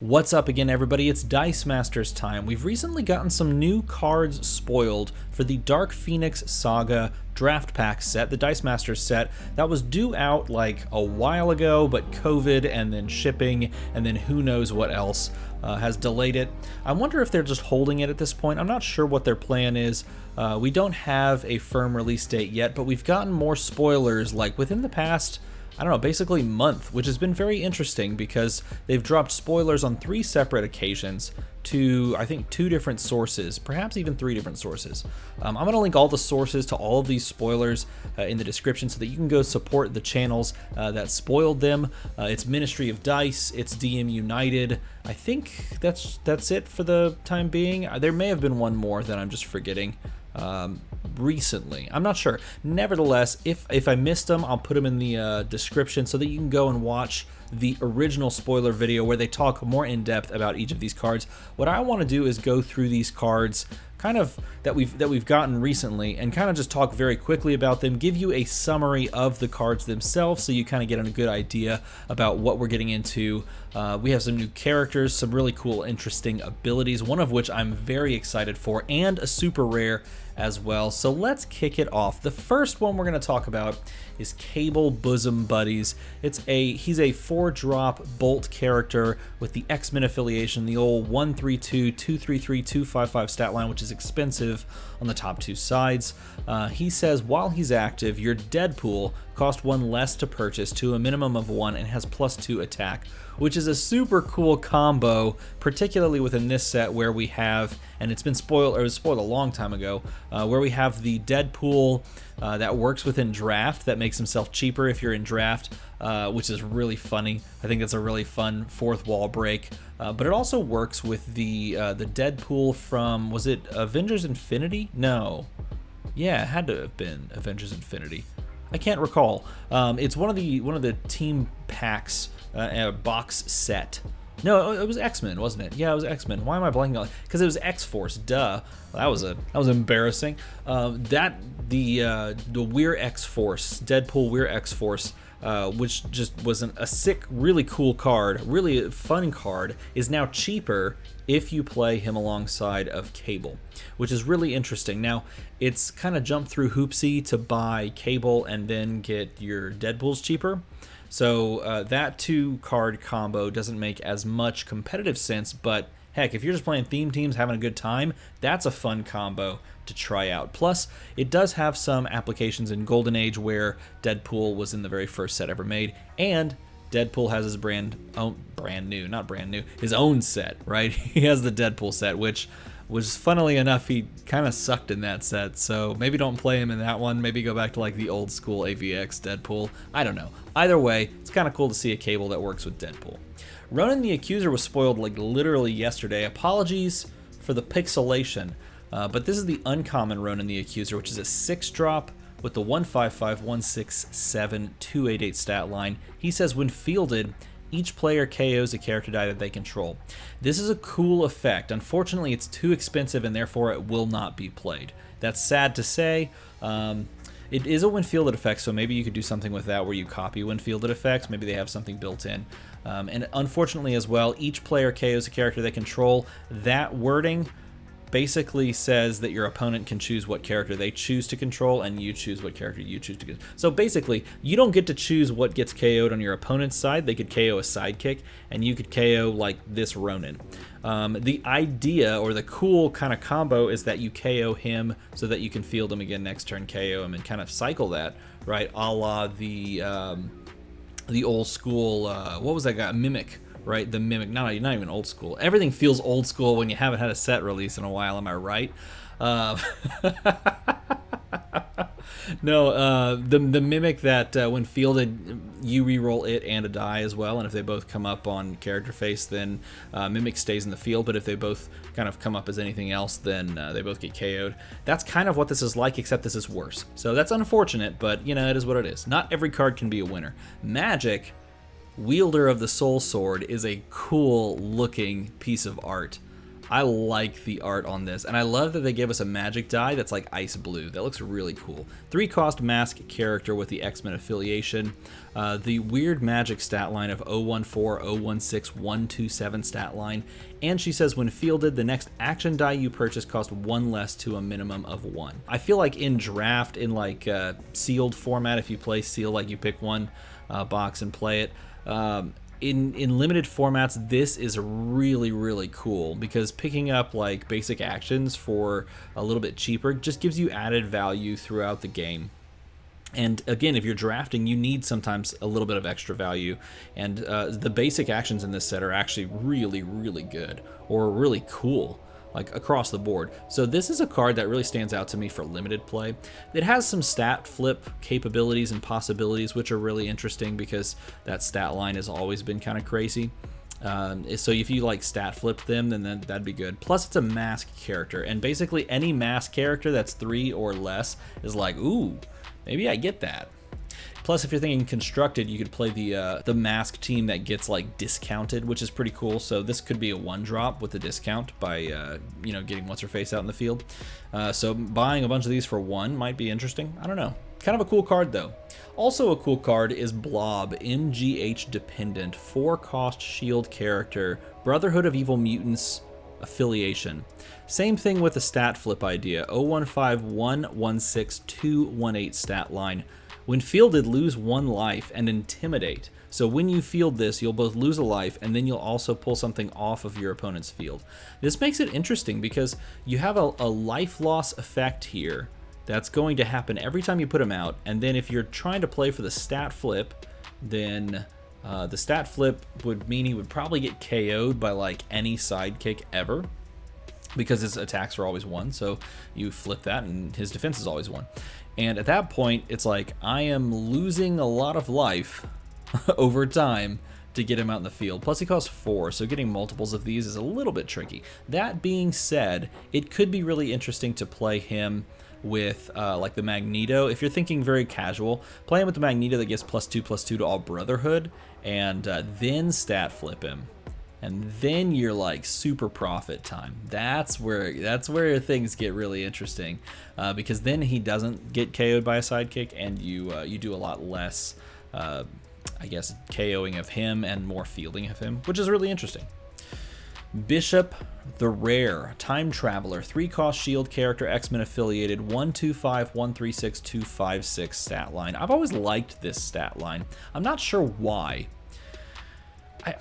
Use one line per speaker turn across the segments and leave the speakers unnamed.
What's up again, everybody? It's Dice Masters time. We've recently gotten some new cards spoiled for the Dark Phoenix Saga Draft Pack set, the Dice Masters set that was due out like a while ago, but COVID and then shipping and then who knows what else has delayed it. I wonder if they're just holding it at this point. I'm not sure what their plan is. We don't have a firm release date yet, but we've gotten more spoilers like within the past, I don't know, basically month, which has been very interesting because they've dropped spoilers on 3 separate occasions to, I think, 2 different sources, perhaps even 3 different sources. I'm going to link all the sources to all of these spoilers in the description so that you can go support the channels that spoiled them. It's Ministry of Dice, it's DM United. I think that's it for the time being. There may have been one more that I'm just forgetting. Recently. I'm not sure. Nevertheless, if I missed them, I'll put them in the description so that you can go and watch the original spoiler video where they talk more in depth about each of these cards. What I want to do is go through these cards kind of that we've gotten recently and kind of just talk very quickly about them, give you a summary of the cards themselves so you kind of get a good idea about what we're getting into. We have some new characters, some really cool, interesting abilities, one of which I'm very excited for, and a super rare as well. So let's kick it off. The first one we're going to talk about is Cable Bosom Buddies. He's a 4-drop Bolt character with the X-Men affiliation, the old 132, 233, 255 stat line, which is expensive on the top 2 sides. He says while he's active, your Deadpool cost 1 less to purchase to a minimum of 1 and has +2 attack, which is a super cool combo, particularly within this set where we have, and it's been spoiled, or it was spoiled a long time ago, where we have the Deadpool that works within draft, that makes himself cheaper if you're in draft, which is really funny. I think it's a really fun 4th wall break. But it also works with the Deadpool from, was it Avengers Infinity? No. Yeah, it had to have been Avengers Infinity. I can't recall. It's one of the team packs, box set. No, it was X-Men, wasn't it? Yeah, it was X-Men. Why am I blanking on it? Because it was X-Force. Duh. That was embarrassing. The We're X-Force, Deadpool We're X-Force, which just was a sick, really cool card, really fun card, is now cheaper if you play him alongside of Cable, which is really interesting. Now, it's kind of jumped through hoopsie to buy Cable and then get your Deadpools cheaper. So that 2-card combo doesn't make as much competitive sense, but heck, if you're just playing theme teams, having a good time, that's a fun combo to try out. Plus, it does have some applications in Golden Age where Deadpool was in the very first set ever made, and Deadpool has his his own set, right? He has the Deadpool set, which was, funnily enough, he kind of sucked in that set, so maybe don't play him in that one. Maybe go back to like the old school AVX Deadpool. I don't know. Either way, it's kind of cool to see a Cable that works with Deadpool. Ronan the Accuser was spoiled like literally yesterday. Apologies for the pixelation, but this is the uncommon Ronan the Accuser, which is a 6-drop with the 155, 167, 288 stat line. He says when fielded, each player KOs a character die that they control. This is a cool effect. Unfortunately, it's too expensive and therefore it will not be played. That's sad to say. It is a when fielded effect, so maybe you could do something with that where you copy when fielded effects. Maybe they have something built in. And unfortunately as well, each player KOs a character they control. That wording basically says that your opponent can choose what character they choose to control and you choose what character you choose to control. So basically, you don't get to choose what gets KO'd on your opponent's side. They could KO a sidekick and you could KO like this Ronan. The idea or the cool kind of combo is that you KO him so that you can field him again next turn, KO him, and kind of cycle that, right? A la the old school, what was that guy? Mimic. Right, the Mimic, not even old school. Everything feels old school when you haven't had a set release in a while, am I right? No, the Mimic that when fielded, you reroll it and a die as well, and if they both come up on character face, then Mimic stays in the field, but if they both kind of come up as anything else, then they both get KO'd. That's kind of what this is like, except this is worse. So that's unfortunate, but you know, it is what it is. Not every card can be a winner. Magic, Wielder of the Soul Sword, is a cool looking piece of art. I like the art on this, and I love that they gave us a magic die that's like ice blue. That looks really cool. 3-cost mask character with the X-Men affiliation. The weird magic stat line of 014, 016, 127 stat line. And she says when fielded, the next action die you purchase costs 1 less to a minimum of 1. I feel like in draft, in like sealed format, if you play sealed, like you pick one box and play it, in limited formats, this is really, really cool because picking up like basic actions for a little bit cheaper just gives you added value throughout the game. And again, if you're drafting, you need sometimes a little bit of extra value. And the basic actions in this set are actually really, really good or really cool, like across the board. So this is a card that really stands out to me for limited play. It has some stat flip capabilities and possibilities, which are really interesting because that stat line has always been kind of crazy. So if you like stat flip them, then that'd be good. Plus it's a mask character, and basically any mask character that's 3 or less is like, ooh, maybe I get that. Plus, if you're thinking constructed, you could play the mask team that gets like discounted, which is pretty cool. So this could be a 1-drop with a discount by you know, getting what's her face out in the field. So buying a bunch of these for 1 might be interesting. I don't know. Kind of a cool card though. Also a cool card is Blob, MGH dependent, 4-cost shield character, Brotherhood of Evil Mutants affiliation. Same thing with the stat flip idea. 015, 116, 218 stat line. When fielded, lose 1 life and intimidate. So when you field this, you'll both lose a life and then you'll also pull something off of your opponent's field. This makes it interesting because you have a life loss effect here that's going to happen every time you put him out. And then if you're trying to play for the stat flip, then the stat flip would mean he would probably get KO'd by like any sidekick ever, because his attacks are always 1, so you flip that and his defense is always 1. And at that point, it's like, I am losing a lot of life over time to get him out in the field. Plus he costs 4, so getting multiples of these is a little bit tricky. That being said, it could be really interesting to play him with like the Magneto. If you're thinking very casual, play him with the Magneto that gives +2/+2 to all Brotherhood, and then stat flip him. And then you're like super profit time. That's where things get really interesting, because then he doesn't get KO'd by a sidekick, and you do a lot less, I guess, KOing of him and more fielding of him, which is really interesting. Bishop the Rare, Time Traveler, 3-cost shield character, X-Men affiliated, 125, 136, 256 stat line. I've always liked this stat line. I'm not sure why.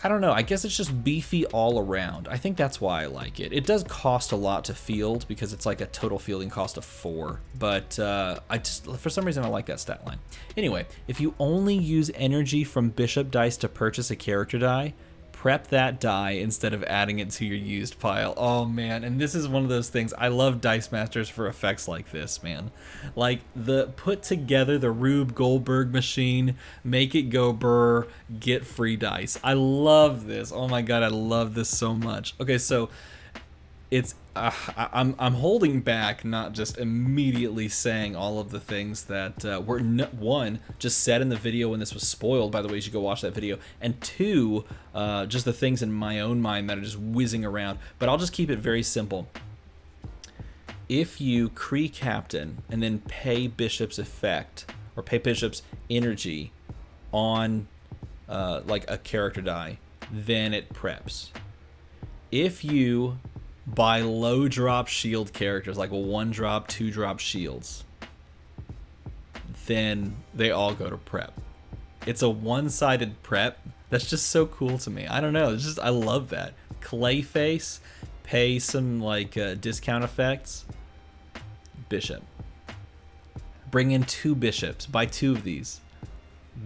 I don't know, I guess it's just beefy all around. I think that's why I like it. It does cost a lot to field because it's like a total fielding cost of 4, but I just, for some reason, I like that stat line. Anyway, if you only use energy from Bishop dice to purchase a character die, prep that die instead of adding it to your used pile. Oh man, and this is one of those things, I love Dice Masters for effects like this, man. Like put together the Rube Goldberg machine, make it go brr, get free dice. I love this. Oh my god, I love this so much. Okay, so it's I'm holding back, not just immediately saying all of the things that were one, just said in the video when this was spoiled. By the way, you should go watch that video. And 2, just the things in my own mind that are just whizzing around. But I'll just keep it very simple. If you Kree Captain and then pay Bishop's effect or pay Bishop's energy on like a character die, then it preps. If you buy low drop shield characters, like 1-drop, 2-drop shields, then they all go to prep. It's a one-sided prep. That's just so cool to me. I don't know. It's just, I love that. Clayface, pay some like discount effects. Bishop. Bring in 2 bishops. Buy 2 of these.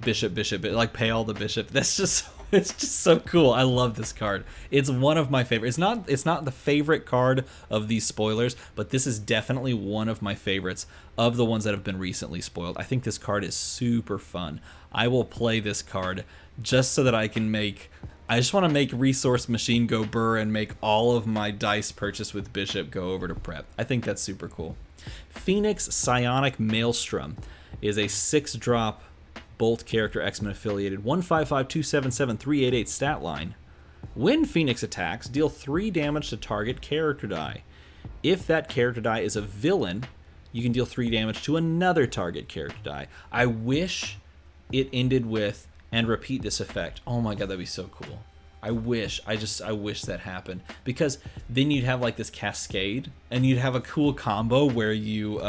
Bishop, like pay all the bishop. That's just, it's just so cool. I love this card. It's one of my favorites. It's not the favorite card of these spoilers, but this is definitely one of my favorites of the ones that have been recently spoiled. I think this card is super fun. I will play this card just so that I just want to make Resource Machine go burr and make all of my dice purchase with Bishop go over to prep. I think that's super cool. Phoenix Psionic Maelstrom is a 6-drop Bolt character, X-Men affiliated, 155, 277, 388 stat line. When Phoenix attacks, deal 3 damage to target character die. If that character die is a villain, you can deal 3 damage to another target character die. I wish it ended with, and repeat this effect. Oh my god, that'd be so cool. I wish that happened, because then you'd have like this cascade, and you'd have a cool combo where you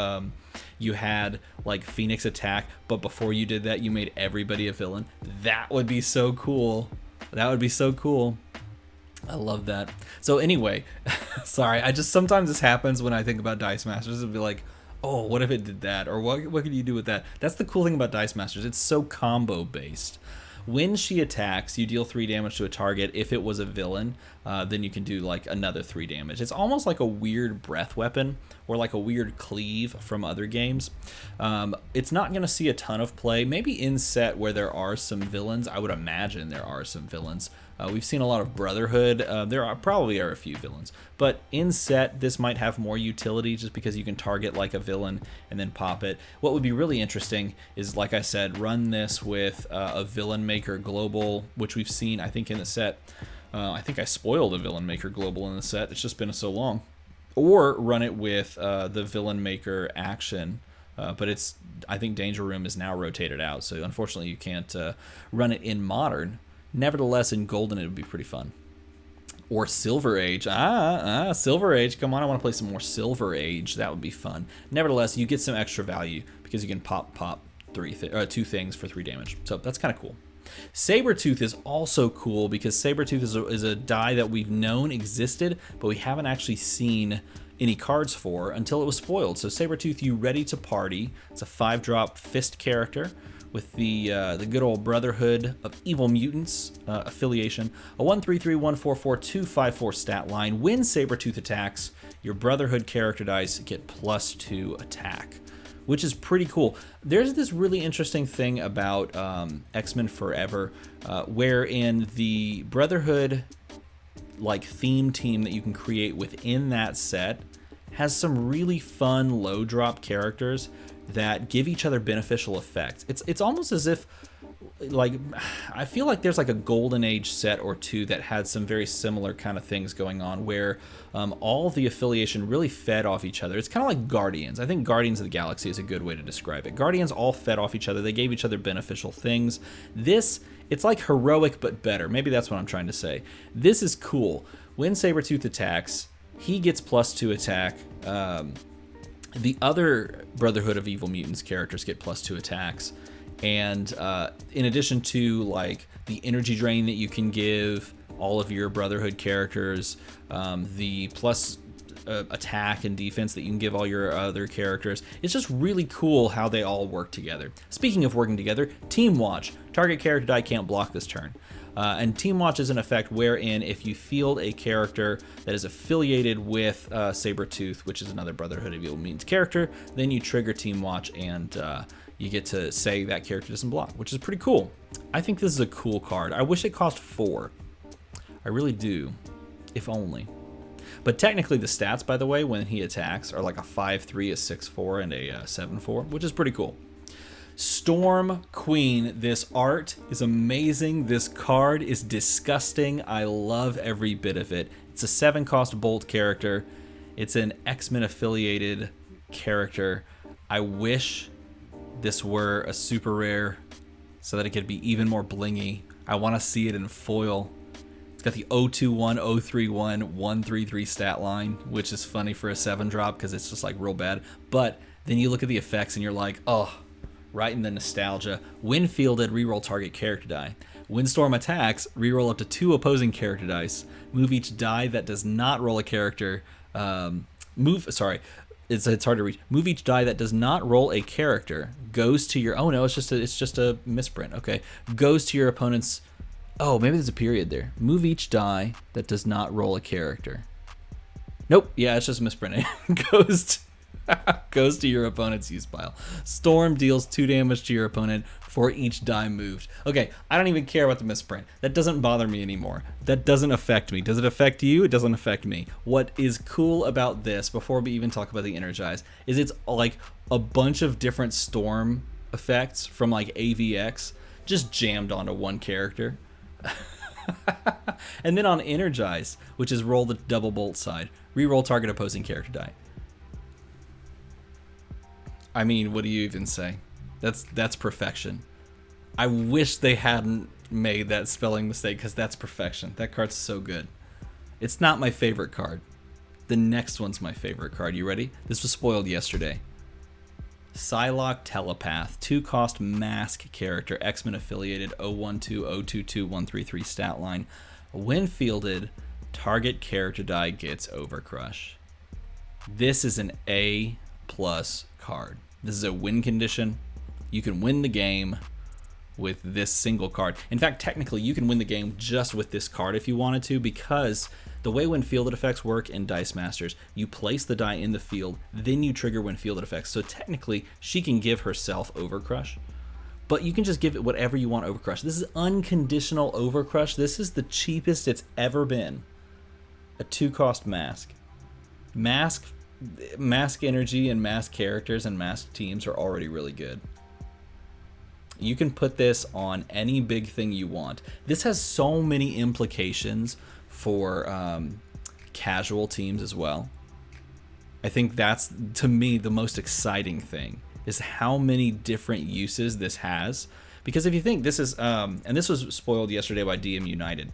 had like Phoenix attack, but before you did that, you made everybody a villain. That would be so cool. That would be so cool. I love that. So anyway, sorry, sometimes this happens when I think about Dice Masters. It'd be like, oh, what if it did that? Or what could you do with that? That's the cool thing about Dice Masters. It's so combo based. When she attacks, you deal 3 damage to a target. If it was a villain, then you can do like another 3 damage. It's almost like a weird breath weapon, or like a weird cleave from other games. It's not going to see a ton of play. Maybe in set where there are some villains. I would imagine there are some villains. We've seen a lot of Brotherhood. There probably are a few villains. But in set, this might have more utility just because you can target like a villain and then pop it. What would be really interesting is, like I said, run this with a Villain Maker Global, which we've seen, I think, in the set. I think I spoiled a Villain Maker Global in the set. It's just been so long. Or run it with the Villain Maker Action. But I think Danger Room is now rotated out, so unfortunately you can't run it in Modern. Nevertheless, in Golden, it would be pretty fun. Or Silver Age. Silver Age. Come on, I want to play some more Silver Age. That would be fun. Nevertheless, you get some extra value because you can pop 2 things for 3 damage. So that's kind of cool. Sabretooth is also cool because Sabretooth is a die that we've known existed, but we haven't actually seen any cards for until it was spoiled. So Sabretooth, you ready to party. It's a 5-drop fist character with the good old Brotherhood of Evil Mutants affiliation. A 1/3/3/1/4/4/2/5/4 stat line. When Sabretooth attacks, your Brotherhood character dice get +2 attack, which is pretty cool. There's this really interesting thing about X-Men Forever, wherein the Brotherhood like theme team that you can create within that set has some really fun low drop characters that give each other beneficial effects. It's almost as if, like, I feel like there's like a Golden Age set or two that had some very similar kind of things going on, where all the affiliation really fed off each other. It's kind of like Guardians. I think Guardians of the Galaxy is a good way to describe it. Guardians all fed off each other. They gave each other beneficial things. It's like heroic but better. Maybe that's what I'm trying to say. This is cool. When Sabretooth attacks, he gets +2 attack. The other Brotherhood of Evil Mutants characters get +2 attacks. And in addition to like the energy drain that you can give all of your Brotherhood characters, the plus attack and defense that you can give all your other characters, it's just really cool how they all work together. Speaking of working together, Team Watch. Target character die can't block this turn. And Team Watch is an effect wherein if you field a character that is affiliated with Sabretooth, which is another Brotherhood of Evil Mutants character, then you trigger Team Watch and you get to say that character doesn't block, which is pretty cool. I think this is a cool card. I wish it cost 4. I really do, if only. But technically the stats, by the way, when he attacks are like a 5/3, a 6/4, and a 7/4, which is pretty cool. Storm Queen. This art is amazing. This card is disgusting. I love every bit of it. It's a 7-cost Bolt character. It's an X-Men affiliated character. I wish this were a super rare so that it could be even more blingy. I want to see it in foil. It's got the 021, 031, 133 stat line, which is funny for a 7-drop because it's just like real bad. But then you look at the effects and you're like, oh, right in the nostalgia. When fielded, reroll target character die. When Storm attacks, reroll up to 2 opposing character dice. Move each die that does not roll a character. It's hard to read. Move each die that does not roll a character. Goes to your. Oh no, it's just a misprint. Okay, goes to your opponent's. Oh, maybe there's a period there. Move each die that does not roll a character. Nope. Yeah, it's just misprinting. Goes to your opponent's use pile. Storm deals 2 damage to your opponent for each die moved. Okay, I don't even care about the misprint. That doesn't bother me anymore. That doesn't affect me. Does it affect you? It doesn't affect me. What is cool about this, before we even talk about the Energize, is it's like a bunch of different Storm effects from like AVX just jammed onto one character. And then on Energize, which is roll the double bolt side, reroll target opposing character die. I mean, what do you even say? That's perfection. I wish they hadn't made that spelling mistake, because that's perfection. That card's so good. It's not my favorite card. The next one's my favorite card. You ready? This was spoiled yesterday. Psylocke Telepath, 2-cost mask character, X-Men affiliated, 012-022-133 stat line. When fielded, target character die gets Overcrush. This is an A+ card. This is a win condition. You can win the game with this single card. In fact, technically, you can win the game just with this card if you wanted to, because the way when fielded effects work in Dice Masters, you place the die in the field, then you trigger when fielded effects. So technically, she can give herself Overcrush, but you can just give it whatever you want Overcrush. This is unconditional Overcrush. This is the cheapest it's ever been. A 2-cost mask. Mask energy and mask characters and mask teams are already really good. You can put this on any big thing you want. This has so many implications for casual teams as well. I think that's, to me, the most exciting thing, is how many different uses this has. Because if you think this is, and this was spoiled yesterday by DM United,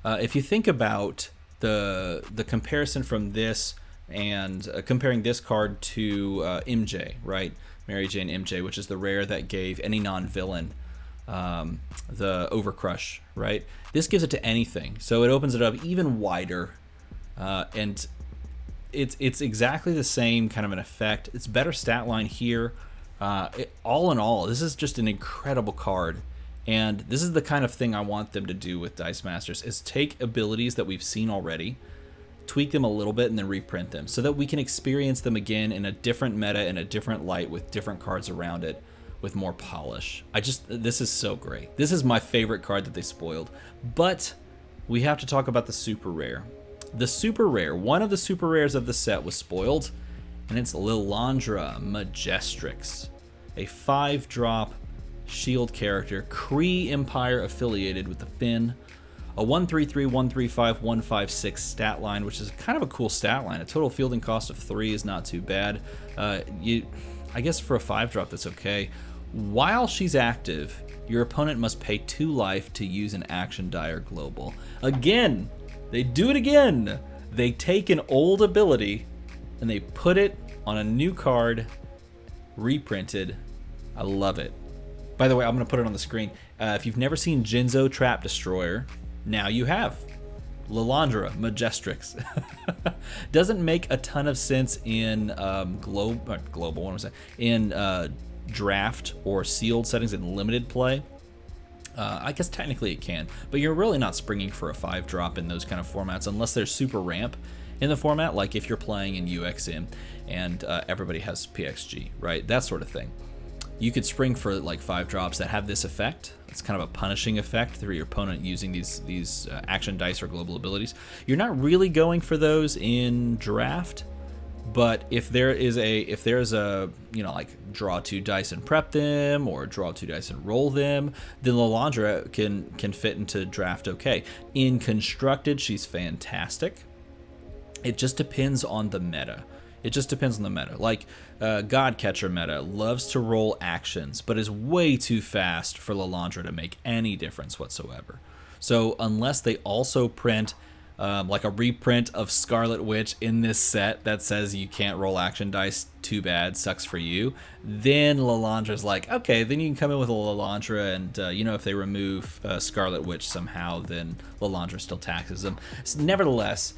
if you think about the comparison from this and comparing this card to MJ, right? Mary Jane MJ, which is the rare that gave any non-villain the Overcrush, right? This gives it to anything, so it opens it up even wider, and it's exactly the same kind of an effect. It's better stat line here. All in all, this is just an incredible card, and this is the kind of thing I want them to do with Dice Masters, is take abilities that we've seen already, tweak them a little bit, and then reprint them so that we can experience them again in a different meta, in a different light, with different cards around it, with more polish. This is so great. This is my favorite card that they spoiled. But we have to talk about the super rare. The super rare, one of the super rares of the set was spoiled, and it's Lilandra Majestrix, a 5-drop shield character, Kree Empire affiliated with the Finn. A 133, 135, 156 stat line, which is kind of a cool stat line. A total fielding cost of 3 is not too bad. I guess for a 5-drop, that's okay. While she's active, your opponent must pay 2 life to use an action die or global. Again, they do it again. They take an old ability and they put it on a new card, reprinted. I love it. By the way, I'm going to put it on the screen. If you've never seen Jinzo Trap Destroyer, now you have. Lilandra Majestrix. Doesn't make a ton of sense in global, what am I saying? In draft or sealed settings in limited play. I guess technically it can, but you're really not springing for a 5-drop in those kind of formats unless there's super ramp in the format, like if you're playing in UXM and everybody has PXG, right? That sort of thing. You could spring for like 5-drops that have this effect. It's kind of a punishing effect through your opponent using these action dice or global abilities. You're not really going for those in draft, but if there's a like draw 2 dice and prep them, or draw 2 dice and roll them, then Lilandra can fit into draft okay. In constructed, she's fantastic. It just depends on the meta. Like Godcatcher meta loves to roll actions, but is way too fast for Lilandra to make any difference whatsoever. So unless they also print like a reprint of Scarlet Witch in this set that says you can't roll action dice, too bad, sucks for you, then Lilandra's like, okay, then you can come in with a Lilandra, and if they remove Scarlet Witch somehow, then Lilandra still taxes them. Nevertheless,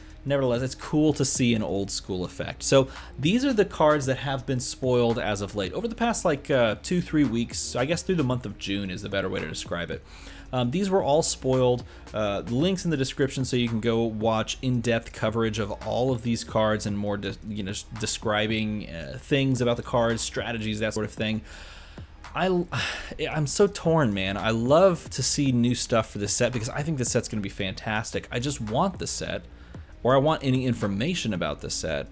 it's cool to see an old school effect. So these are the cards that have been spoiled as of late. Over the past 2-3 weeks, I guess through the month of June is the better way to describe it. These were all spoiled. Links in the description so you can go watch in-depth coverage of all of these cards and more describing things about the cards, strategies, that sort of thing. I'm so torn, man. I love to see new stuff for this set because I think this set's going to be fantastic. I just want the set, or I want any information about the set,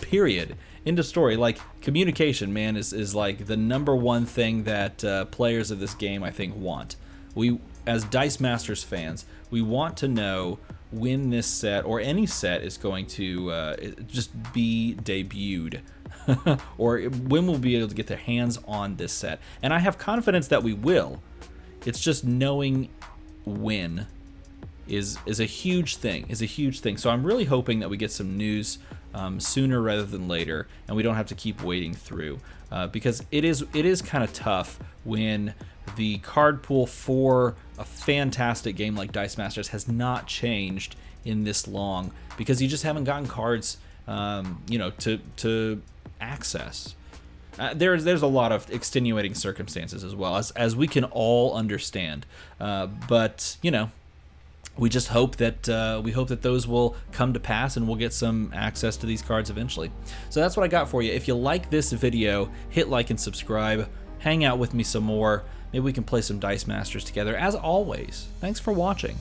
period. End of story. Like, communication, man, is like the #1 thing that players of this game, I think, want. as Dice Masters fans, we want to know when this set or any set is going to just be debuted. Or when we'll be able to get their hands on this set. And I have confidence that we will. It's just knowing when is a huge thing. So I'm really hoping that we get some news sooner rather than later, and we don't have to keep waiting through, because it is kind of tough when the card pool for a fantastic game like Dice Masters has not changed in this long, because you just haven't gotten cards, to access. There's a lot of extenuating circumstances as well, as we can all understand. But we just hope that those will come to pass, and we'll get some access to these cards eventually. So that's what I got for you. If you like this video, hit like and subscribe. Hang out with me some more. Maybe we can play some Dice Masters together. As always, thanks for watching.